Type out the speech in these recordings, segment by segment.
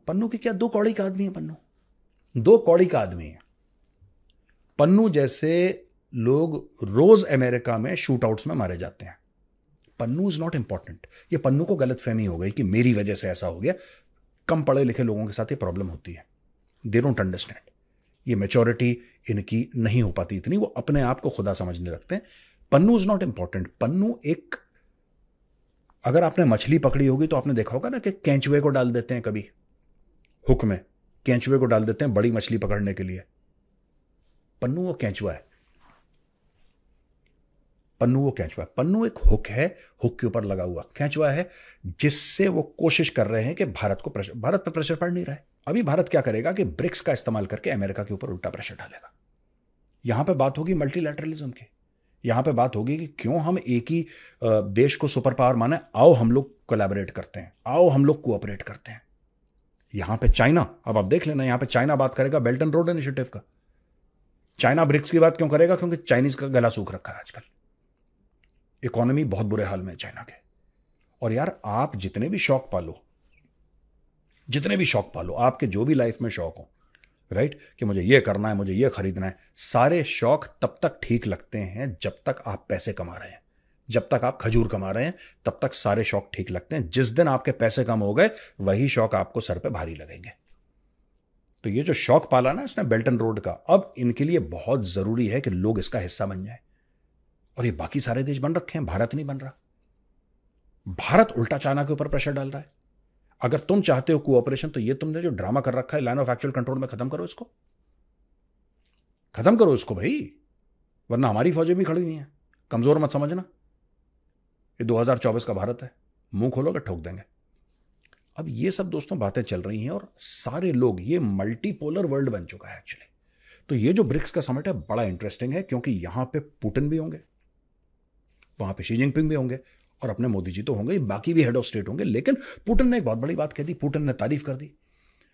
पन्नू की क्या, 2 कौड़ी का आदमी है पन्नू, 2 कौड़ी का आदमी है। पन्नू जैसे लोग रोज अमेरिका में शूटआउट्स में मारे जाते हैं। Pannu is not important. ये पन्नू को गलतफहमी हो गई कि मेरी वजह से ऐसा हो गया। कम पढ़े लिखे लोगों के साथ ये प्रॉब्लम होती है, दे डोंट अंडरस्टैंड। ये मेच्योरिटी इनकी नहीं हो पाती इतनी, वो अपने आप को खुदा समझने लगते हैं। Pannu is not important. Pannu एक, अगर आपने मछली पकड़ी होगी तो आपने देखा होगा ना कि केंचुए को डाल देते हैं कभी हुक में, केंचुए को डाल देते हैं बड़ी मछली पकड़ने के लिए। पन्नू वो केंचुआ है, पन्नू वो केंचुआ है। पन्नू एक हुक है, हुक के ऊपर लगा हुआ केंचुआ है, जिससे वो कोशिश कर रहे हैं कि भारत पे प्रेशर पड़ नहीं रहा है। अभी भारत क्या करेगा कि ब्रिक्स का इस्तेमाल करके अमेरिका के ऊपर उल्टा प्रेशर डालेगा। यहां पे बात होगी मल्टीलैटरलिज्म की, यहां पे बात होगी कि क्यों हम एक ही देश को सुपर पावर माने, आओ हम लोग कोलैबोरेट करते हैं, आओ हम लोग कोऑपरेट करते हैं। यहां पे चाइना, अब आप देख लेना, यहां पे चाइना बात करेगा बेल्ट एंड रोड इनिशिएटिव का। चाइना ब्रिक्स की बात क्यों करेगा? क्योंकि चाइनीज का गला सूख रखा है आजकल, इकोनॉमी बहुत बुरे हाल में है चाइना के। और यार आप जितने भी शौक पालो, जितने भी शौक पालो, आपके जो भी लाइफ में शौक हो, राइट, कि मुझे ये करना है, मुझे ये खरीदना है, सारे शौक तब तक ठीक लगते हैं जब तक आप पैसे कमा रहे हैं। जब तक आप खजूर कमा रहे हैं तब तक सारे शौक ठीक लगते हैं। जिस दिन आपके पैसे कम हो गए वही शौक आपको सर पे भारी लगेंगे। तो ये जो शौक पाला ना इसने बेल्ट एंड रोड का, अब इनके लिए बहुत जरूरी है कि लोग इसका हिस्सा बन जाए। और ये बाकी सारे देश बन रखे हैं, भारत नहीं बन रहा। भारत उल्टा चाइना के ऊपर प्रेशर डाल रहा है। अगर तुम चाहते हो कोऑपरेशन तो ये तुमने जो ड्रामा कर रखा है लाइन ऑफ एक्चुअल कंट्रोल में, खत्म करो इसको, खत्म करो इसको भाई, वरना हमारी फौजें भी खड़ी नहीं है। कमजोर मत समझना, ये 2024 का भारत है, मुंह खोलोगे ठोक देंगे। अब ये सब दोस्तों बातें चल रही हैं और सारे लोग, ये मल्टीपोलर वर्ल्ड बन चुका है एक्चुअली। तो ये जो ब्रिक्स का समिट है बड़ा इंटरेस्टिंग है, क्योंकि यहां पे पुतिन भी होंगे, वहां पे शी जिनपिंग भी होंगे, और अपने मोदी जी तो होंगे, बाकी भी हेड ऑफ स्टेट होंगे। लेकिन पुतिन ने एक बहुत बड़ी बात कह दी, पुतिन ने तारीफ कर दी,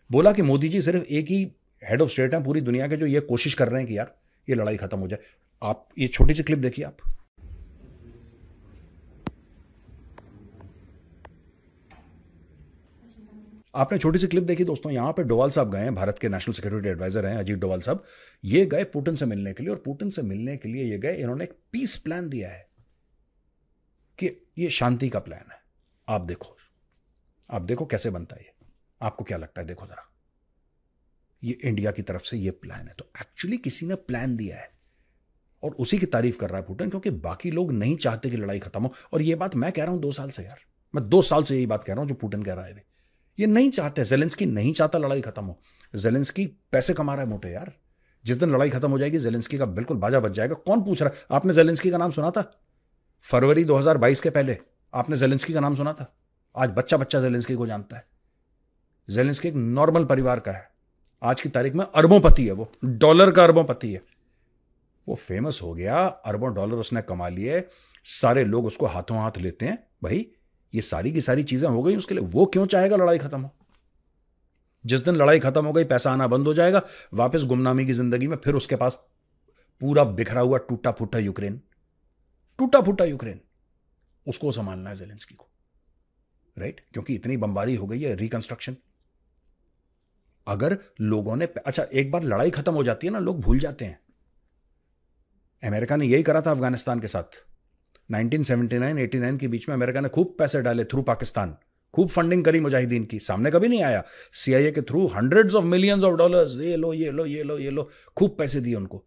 बोला कि मोदी जी सिर्फ एक ही हेड ऑफ स्टेट हैं पूरी दुनिया के जो ये कोशिश कर रहे हैं कि यार ये लड़ाई खत्म हो जाए। आप ये छोटी सी क्लिप देखिए आप। आपने छोटी सी क्लिप देखी दोस्तों, यहां पे डोवाल साहब गए हैं, भारत के नेशनल सिक्योरिटी एडवाइजर हैं अजीत डोवाल साहब। ये गए पुतिन से मिलने के लिए, और पुतिन से मिलने के लिए ये गए, इन्होंने एक पीस प्लान दिया है कि ये शांति का प्लान है। आप देखो, आप देखो कैसे बनता है ये, आपको क्या लगता है? देखो जरा, ये इंडिया की तरफ से ये प्लान है। तो एक्चुअली किसी ने प्लान दिया है और उसी की तारीफ कर रहा है पुतिन, क्योंकि बाकी लोग नहीं चाहते कि लड़ाई खत्म हो। और ये बात मैं कह रहा हूं 2 साल से यार, मैं 2 साल से यही बात कह रहा हूं जो पुतिन कह रहा है। ये नहीं चाहते, जेलेंस्की नहीं चाहता लड़ाई खत्म हो। जेलेंस्की पैसे कमा रहा है मोटे यार। जिस दिन लड़ाई खत्म हो जाएगी जेलेंस्की का बिल्कुल बाजा बच जाएगा। कौन पूछ रहा है? आपने जेलेंस्की का नाम सुना था फरवरी 2022 के पहले? आपने जेलेंस्की का नाम सुना था? आज बच्चा बच्चा जेलेंस्की को जानता है। जेलेंस्की एक नॉर्मल परिवार का है, आज की तारीख में अरबोंपति है, वो डॉलर का अरबोंपति है। वो फेमस हो गया, अरबों डॉलर उसने कमा लिए, सारे लोग उसको हाथों हाथ लेते हैं। भाई ये सारी की सारी चीजें हो गई उसके लिए, वो क्यों चाहेगा लड़ाई खत्म हो? जिस दिन लड़ाई खत्म हो गई, पैसा आना बंद हो जाएगा, वापस गुमनामी की जिंदगी में, फिर उसके पास पूरा बिखरा हुआ टूटा फूटा यूक्रेन, टूटा फूटा यूक्रेन, उसको संभालना है जेलेंस्की को, राइट? क्योंकि इतनी बमबारी हो गई है, रिकंस्ट्रक्शन। अगर लोगों ने, अच्छा एक बार लड़ाई खत्म हो जाती है ना, लोग भूल जाते हैं। अमेरिका ने यही करा था अफगानिस्तान के साथ। 1979-89 के बीच में अमेरिका ने खूब पैसे डाले थ्रू पाकिस्तान, खूब फंडिंग करी मुजाहिदीन की, सामने कभी नहीं आया। सीआईए के through hundreds of millions of dollars, ये लो ये लो ये लो ये लो, खूब पैसे दिए उनको।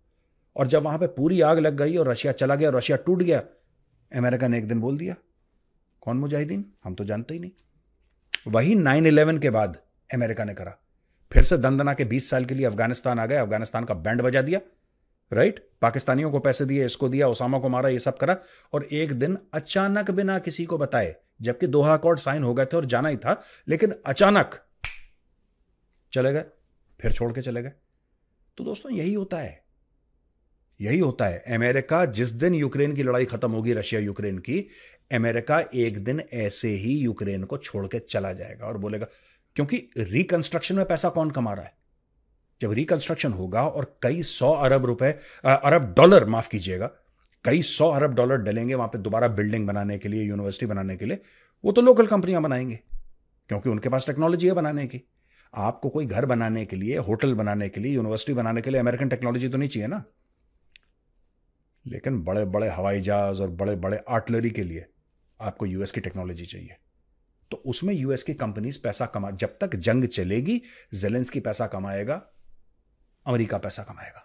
और जब वहां पे पूरी आग लग गई और रशिया चला गया, रशिया टूट गया, अमेरिका ने एक दिन बोल दिया, कौन मुजाहिदीन, हम तो जानते ही नहीं। वही 9/11 के बाद अमेरिका ने करा, फिर से दंदना के 20 साल के लिए अफगानिस्तान आ गए, अफगानिस्तान का बैंड बजा दिया, राइट? पाकिस्तानियों को पैसे दिए, इसको दिया, ओसामा को मारा, ये सब करा। और एक दिन अचानक बिना किसी को बताए, जबकि दोहा अकॉर्ड साइन हो गए थे और जाना ही था, लेकिन अचानक चले गए, फिर छोड़ के चले गए। तो दोस्तों यही होता है, यही होता है। अमेरिका जिस दिन यूक्रेन की लड़ाई खत्म होगी, रशिया यूक्रेन की, अमेरिका एक दिन ऐसे ही यूक्रेन को छोड़ के चला जाएगा और बोलेगा, क्योंकि रिकंस्ट्रक्शन में पैसा कौन कमा रहा है? जब रिकंस्ट्रक्शन होगा और कई 100 अरब रुपए, अरब डॉलर, माफ कीजिएगा, कई 100 अरब डॉलर डलेंगे वहां पे दोबारा बिल्डिंग बनाने के लिए, यूनिवर्सिटी बनाने के लिए, वो तो लोकल कंपनियां बनाएंगे, क्योंकि उनके पास टेक्नोलॉजी है बनाने की। आपको कोई घर बनाने के लिए, होटल बनाने के लिए, यूनिवर्सिटी बनाने के लिए अमेरिकन टेक्नोलॉजी तो नहीं चाहिए ना, लेकिन बड़े बड़े हवाई जहाज और बड़े बड़े आर्टिलरी के लिए आपको यूएस की टेक्नोलॉजी चाहिए। तो उसमें यूएस की कंपनीज पैसा कमा, जब तक जंग चलेगी जेलेंस्की पैसा कमाएगा, अमेरिका पैसा कमाएगा,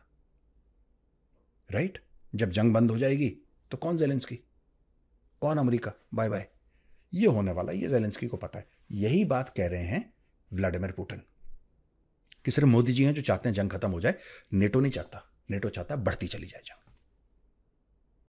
राइट? जब जंग बंद हो जाएगी तो कौन जेलेंस्की, कौन अमेरिका, बाय बाय। ये होने वाला, ये जेलेंस्की को पता है। यही बात कह रहे हैं व्लादिमीर पुतिन कि सिर्फ मोदी जी हैं जो चाहते हैं जंग खत्म हो जाए। नेटो नहीं चाहता, नेटो चाहता है बढ़ती चली जाए जंग।